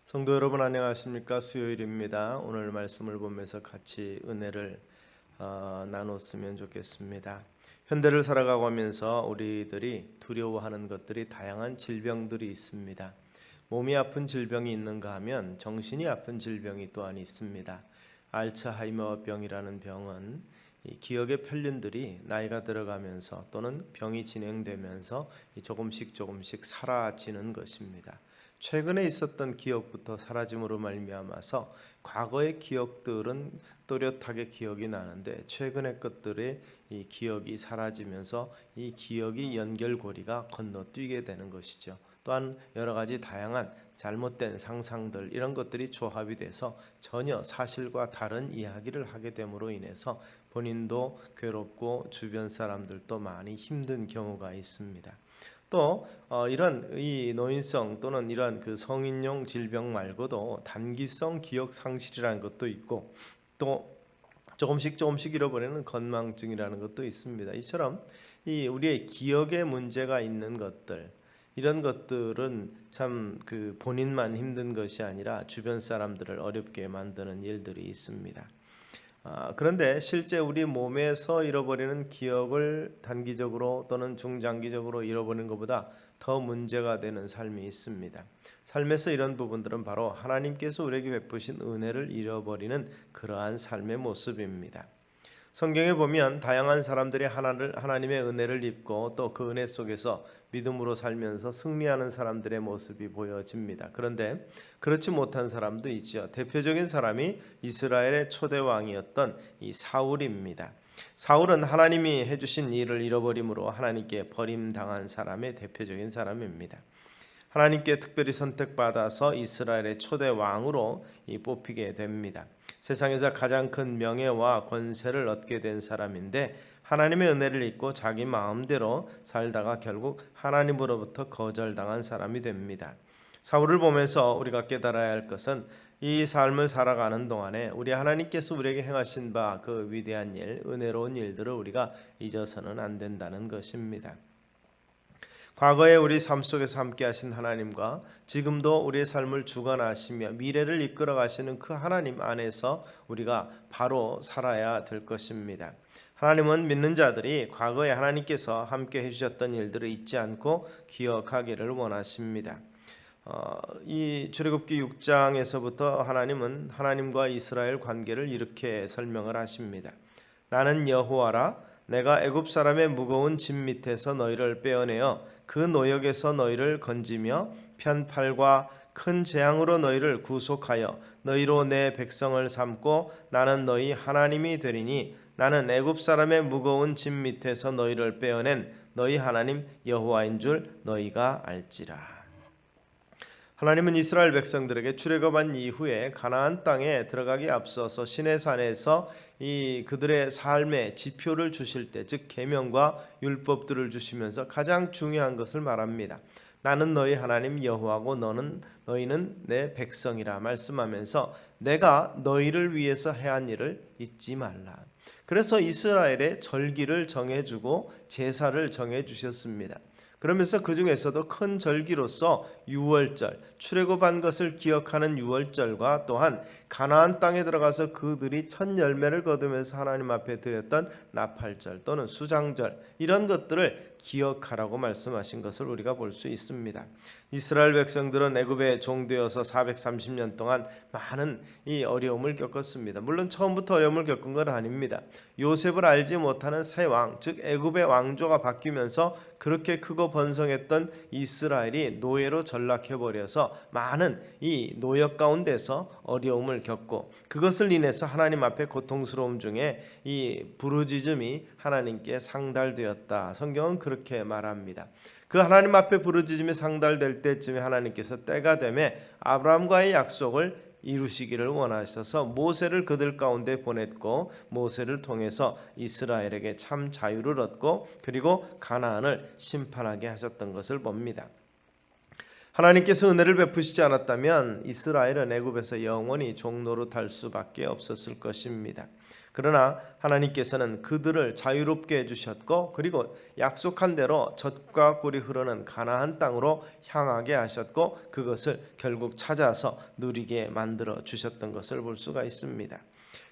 성도 여러분 안녕하십니까? 수요일입니다. 오늘 말씀을 보면서 같이 은혜를 나눴으면 좋겠습니다. 현대를 살아가고 하면서 우리들이 두려워하는 것들이 다양한 질병들이 있습니다. 몸이 아픈 질병이 있는가 하면 정신이 아픈 질병이 또한 있습니다. 알츠하이머병이라는 병은 이 기억의 편륜들이 나이가 들어가면서 또는 병이 진행되면서 조금씩 사라지는 것입니다. 최근에 있었던 기억부터 사라짐으로 말미암아서 과거의 기억들은 또렷하게 기억이 나는데 최근의 것들의 이 기억이 사라지면서 이 기억이 연결고리가 건너뛰게 되는 것이죠. 또한 여러 가지 다양한 잘못된 상상들 이런 것들이 조합이 돼서 전혀 사실과 다른 이야기를 하게 됨으로 인해서 본인도 괴롭고 주변 사람들도 많이 힘든 경우가 있습니다. 또 이런 이 노인성 또는 이런 그 성인용 질병 말고도 단기성 기억 상실이라는 것도 있고 또 조금씩 잃어버리는 건망증이라는 것도 있습니다. 이처럼 이 우리의 기억에 문제가 있는 것들 이런 것들은 참 그 본인만 힘든 것이 아니라 주변 사람들을 어렵게 만드는 일들이 있습니다. 그런데 실제 우리 몸에서 잃어버리는 기억을 단기적으로 또는 중장기적으로 잃어버리는 것보다 더 문제가 되는 삶이 있습니다. 삶에서 이런 부분들은 바로 하나님께서 우리에게 베푸신 은혜를 잃어버리는 그러한 삶의 모습입니다. 성경에 보면 다양한 사람들이 하나님의 은혜를 입고 또 그 은혜 속에서 믿음으로 살면서 승리하는 사람들의 모습이 보여집니다. 그런데 그렇지 못한 사람도 있죠. 대표적인 사람이 이스라엘의 초대 왕이었던 이 사울입니다. 사울은 하나님이 해주신 일을 잃어버림으로 하나님께 버림당한 사람의 대표적인 사람입니다. 하나님께 특별히 선택받아서 이스라엘의 초대 왕으로 뽑히게 됩니다. 세상에서 가장 큰 명예와 권세를 얻게 된 사람인데 하나님의 은혜를 잊고 자기 마음대로 살다가 결국 하나님으로부터 거절당한 사람이 됩니다. 사울을 보면서 우리가 깨달아야 할 것은 이 삶을 살아가는 동안에 우리 하나님께서 우리에게 행하신 바 그 위대한 일, 은혜로운 일들을 우리가 잊어서는 안 된다는 것입니다. 과거에 우리 삶 속에서 함께 하신 하나님과 지금도 우리의 삶을 주관하시며 미래를 이끌어 가시는 그 하나님 안에서 우리가 바로 살아야 될 것입니다. 하나님은 믿는 자들이 과거에 하나님께서 함께 해주셨던 일들을 잊지 않고 기억하기를 원하십니다. 이 출애굽기 6장에서부터 하나님은 하나님과 이스라엘 관계를 이렇게 설명을 하십니다. 나는 여호와라 내가 애굽 사람의 무거운 짐 밑에서 너희를 빼어내어 그 노역에서 너희를 건지며 편팔과 큰 재앙으로 너희를 구속하여 너희로 내 백성을 삼고 나는 너희 하나님이 되리니 나는 애굽 사람의 무거운 짐 밑에서 너희를 빼어낸 너희 하나님 여호와인 줄 너희가 알지라. 하나님은 이스라엘 백성들에게 출애굽한 이후에 가나안 땅에 들어가기 앞서서 시내산에서 이 그들의 삶의 지표를 주실 때, 즉 계명과 율법들을 주시면서 가장 중요한 것을 말합니다. 나는 너희 하나님 여호와고 너희는 내 백성이라 말씀하면서 내가 너희를 위해서 해한 일을 잊지 말라. 그래서 이스라엘의 절기를 정해주고 제사를 정해주셨습니다. 그러면서 그 중에서도 큰 절기로서 유월절, 출애굽한 것을 기억하는 유월절과 또한 가나안 땅에 들어가서 그들이 첫 열매를 거두면서 하나님 앞에 드렸던 나팔절 또는 수장절 이런 것들을 기억하라고 말씀하신 것을 우리가 볼 수 있습니다. 이스라엘 백성들은 애굽에 종되어서 430년 동안 많은 이 어려움을 겪었습니다. 물론 처음부터 어려움을 겪은 건 아닙니다. 요셉을 알지 못하는 새 왕, 즉 애굽의 왕조가 바뀌면서 그렇게 크고 번성했던 이스라엘이 노예로 전락해버려서 많은 이 노역 가운데서 어려움을 겪고 그것을 인해서 하나님 앞에 고통스러움 중에 이 부르짖음이 하나님께 상달되었다. 성경은 그렇게 말합니다. 그 하나님 앞에 부르짖음이 상달될 때쯤에 하나님께서 때가 되매 아브라함과의 약속을 이루시기를 원하셔서 모세를 그들 가운데 보냈고 모세를 통해서 이스라엘에게 참 자유를 얻고 그리고 가나안을 심판하게 하셨던 것을 봅니다. 하나님께서 은혜를 베푸시지 않았다면 이스라엘은 애굽에서 영원히 종노릇할 수밖에 없었을 것입니다. 그러나 하나님께서는 그들을 자유롭게 해주셨고 그리고 약속한 대로 젖과 꿀이 흐르는 가나안 땅으로 향하게 하셨고 그것을 결국 찾아서 누리게 만들어 주셨던 것을 볼 수가 있습니다.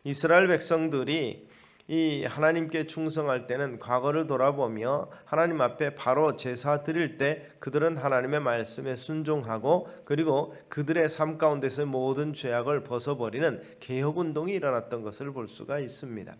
이스라엘 백성들이 이 하나님께 충성할 때는 과거를 돌아보며 하나님 앞에 바로 제사 드릴 때 그들은 하나님의 말씀에 순종하고 그리고 그들의 삶 가운데서 모든 죄악을 벗어버리는 개혁운동이 일어났던 것을 볼 수가 있습니다.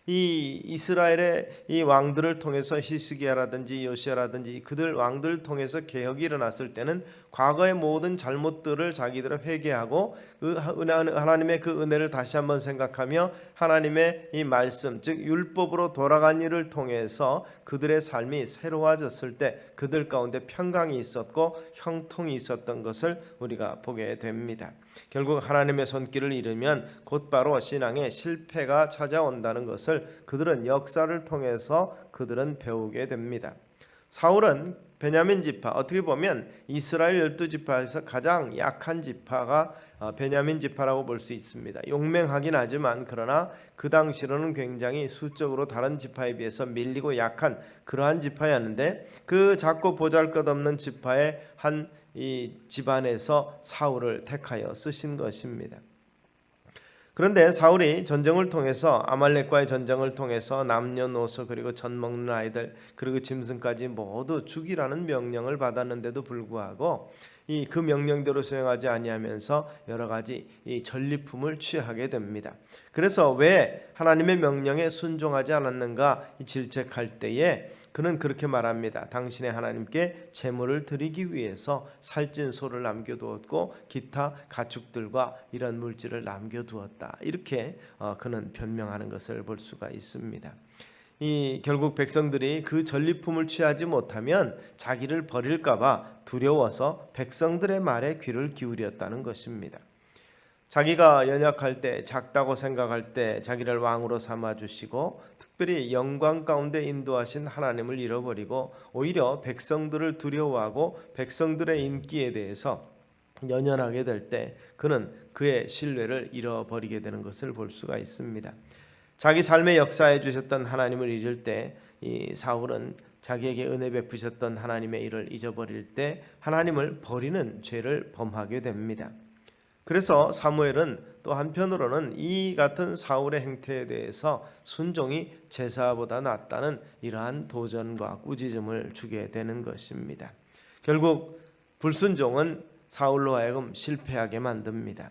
이 이스라엘의 이 왕들을 통해서 히스기야라든지 요시야라든지 그들 왕들을 통해서 개혁이 일어났을 때는 과거의 모든 잘못들을 자기들은 회개하고 하나님의 그 은혜를 다시 한번 생각하며 하나님의 이 말씀 즉 율법으로 돌아간 일을 통해서 그들의 삶이 새로워졌을 때 그들 가운데 평강이 있었고 형통이 있었던 것을 우리가 보게 됩니다. 결국 하나님의 손길을 잃으면 곧바로 신앙에 실패가 찾아온다는 것을 그들은 역사를 통해서 그들은 배우게 됩니다. 사울은 베냐민 지파, 어떻게 보면 이스라엘 12지파에서 가장 약한 지파가 베냐민 지파라고 볼 수 있습니다. 용맹하긴 하지만 그러나 그 당시로는 굉장히 수적으로 다른 지파에 비해서 밀리고 약한 그러한 지파였는데 그 작고 보잘것없는 지파의 한 이 집안에서 사울을 택하여 쓰신 것입니다. 그런데 사울이 전쟁을 통해서 아말렉과의 전쟁을 통해서 남녀노소 그리고 젖 먹는 아이들 그리고 짐승까지 모두 죽이라는 명령을 받았는데도 불구하고 그 명령대로 수행하지 아니하면서 여러 가지 이 전리품을 취하게 됩니다. 그래서 왜 하나님의 명령에 순종하지 않았는가 질책할 때에 그는 그렇게 말합니다. 당신의 하나님께 제물을 드리기 위해서 살찐 소를 남겨두었고 기타 가축들과 이런 물질을 남겨두었다. 이렇게 그는 변명하는 것을 볼 수가 있습니다. 결국 백성들이 그 전리품을 취하지 못하면 자기를 버릴까봐 두려워서 백성들의 말에 귀를 기울였다는 것입니다. 자기가 연약할 때 작다고 생각할 때 자기를 왕으로 삼아주시고 특별히 영광 가운데 인도하신 하나님을 잃어버리고 오히려 백성들을 두려워하고 백성들의 인기에 대해서 연연하게 될 때 그는 그의 신뢰를 잃어버리게 되는 것을 볼 수가 있습니다. 자기 삶의 역사해 주셨던 하나님을 잊을 때 이 사울은 자기에게 은혜 베푸셨던 하나님의 일을 잊어버릴 때 하나님을 버리는 죄를 범하게 됩니다. 그래서 사무엘은 또 한편으로는 이 같은 사울의 행태에 대해서 순종이 제사보다 낫다는 이러한 도전과 꾸짖음을 주게 되는 것입니다. 결국 불순종은 사울로 하여금 실패하게 만듭니다.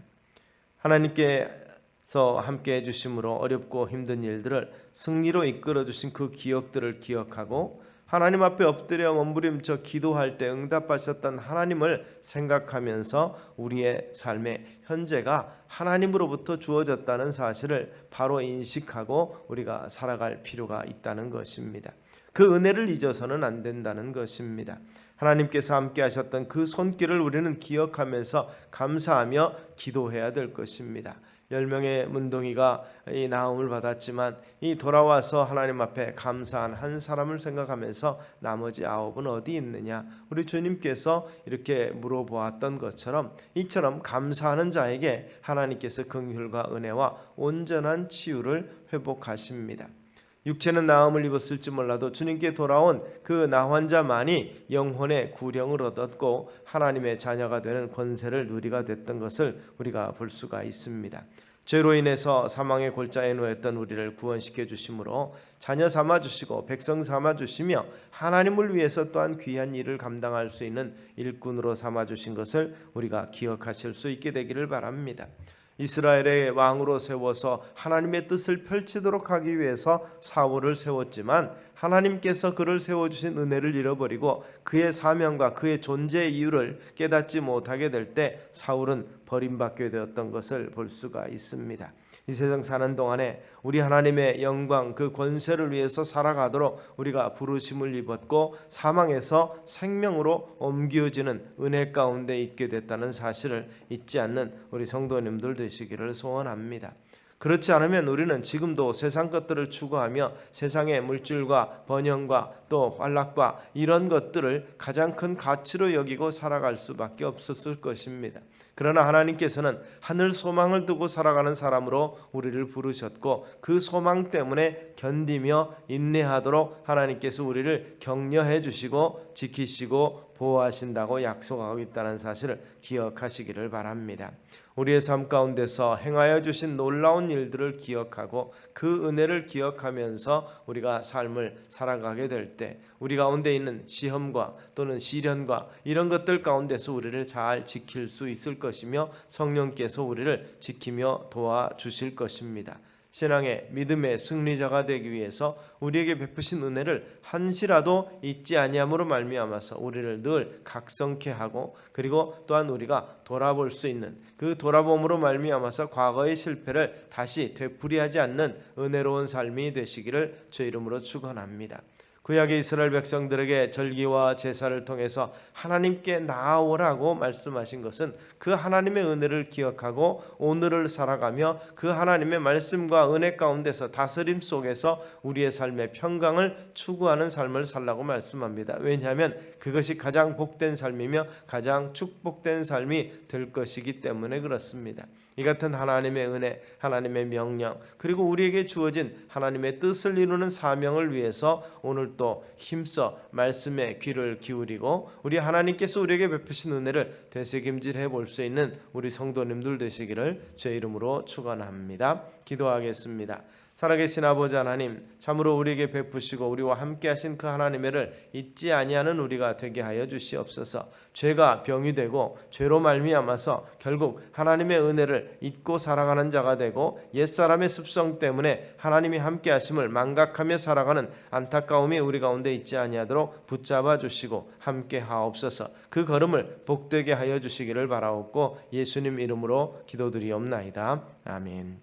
하나님께서 함께 해주심으로 어렵고 힘든 일들을 승리로 이끌어 주신 그 기억들을 기억하고 하나님 앞에 엎드려 몸부림쳐 기도할 때 응답하셨던 하나님을 생각하면서 우리의 삶의 현재가 하나님으로부터 주어졌다는 사실을 바로 인식하고 우리가 살아갈 필요가 있다는 것입니다. 그 은혜를 잊어서는 안 된다는 것입니다. 하나님께서 함께 하셨던 그 손길을 우리는 기억하면서 감사하며 기도해야 될 것입니다. 10명의 문둥이가 이 나음을 받았지만 이 돌아와서 하나님 앞에 감사한 한 사람을 생각하면서 나머지 9은 어디 있느냐 우리 주님께서 이렇게 물어보았던 것처럼 이처럼 감사하는 자에게 하나님께서 긍휼과 은혜와 온전한 치유를 회복하십니다. 육체는 나음을 입었을지 몰라도 주님께 돌아온 그 나환자만이 영혼의 구령을 얻었고 하나님의 자녀가 되는 권세를 누리가 됐던 것을 우리가 볼 수가 있습니다. 죄로 인해서 사망의 골짜기에 놓였던 우리를 구원시켜 주심으로 자녀 삼아 주시고 백성 삼아 주시며 하나님을 위해서 또한 귀한 일을 감당할 수 있는 일꾼으로 삼아 주신 것을 우리가 기억하실 수 있게 되기를 바랍니다. 이스라엘의 왕으로 세워서 하나님의 뜻을 펼치도록 하기 위해서 사울을 세웠지만 하나님께서 그를 세워주신 은혜를 잃어버리고 그의 사명과 그의 존재의 이유를 깨닫지 못하게 될 때 사울은 버림받게 되었던 것을 볼 수가 있습니다. 이 세상 사는 동안에 우리 하나님의 영광 그 권세를 위해서 살아가도록 우리가 부르심을 입었고 사망에서 생명으로 옮겨지는 은혜 가운데 있게 됐다는 사실을 잊지 않는 우리 성도님들 되시기를 소원합니다. 그렇지 않으면 우리는 지금도 세상 것들을 추구하며 세상의 물질과 번영과 또 활락과 이런 것들을 가장 큰 가치로 여기고 살아갈 수밖에 없었을 것입니다. 그러나 하나님께서는 하늘 소망을 두고 살아가는 사람으로 우리를 부르셨고 그 소망 때문에 견디며 인내하도록 하나님께서 우리를 격려해 주시고 지키시고 보호하신다고 약속하고 있다는 사실을 기억하시기를 바랍니다. 우리의 삶 가운데서 행하여 주신 놀라운 일들을 기억하고 그 은혜를 기억하면서 우리가 삶을 살아가게 될 때 우리 가운데 있는 시험과 또는 시련과 이런 것들 가운데서 우리를 잘 지킬 수 있을 것이며 성령께서 우리를 지키며 도와주실 것입니다. 신앙의 믿음의 승리자가 되기 위해서 우리에게 베푸신 은혜를 한시라도 잊지 아니함으로 말미암아서 우리를 늘 각성케 하고 그리고 또한 우리가 돌아볼 수 있는 그 돌아봄으로 말미암아서 과거의 실패를 다시 되풀이하지 않는 은혜로운 삶이 되시기를 주의 이름으로 축원합니다. 구약의 이스라엘 백성들에게 절기와 제사를 통해서 하나님께 나아오라고 말씀하신 것은 그 하나님의 은혜를 기억하고 오늘을 살아가며 그 하나님의 말씀과 은혜 가운데서 다스림 속에서 우리의 삶의 평강을 추구하는 삶을 살라고 말씀합니다. 왜냐하면 그것이 가장 복된 삶이며 가장 축복된 삶이 될 것이기 때문에 그렇습니다. 이 같은 하나님의 은혜, 하나님의 명령, 그리고 우리에게 주어진 하나님의 뜻을 이루는 사명을 위해서 오늘 또 힘써 말씀에 귀를 기울이고 우리 하나님께서 우리에게 베푸신 은혜를 되새김질해 볼 수 있는 우리 성도님들 되시기를 주의 이름으로 축원합니다. 기도하겠습니다. 살아계신 아버지 하나님, 참으로 우리에게 베푸시고 우리와 함께 하신 그 하나님을 잊지 아니하는 우리가 되게 하여 주시옵소서. 죄가 병이 되고 죄로 말미암아서 결국 하나님의 은혜를 잊고 살아가는 자가 되고 옛사람의 습성 때문에 하나님이 함께 하심을 망각하며 살아가는 안타까움이 우리 가운데 있지 아니하도록 붙잡아 주시고 함께 하옵소서. 그 걸음을 복되게 하여 주시기를 바라옵고 예수님 이름으로 기도드리옵나이다. 아멘.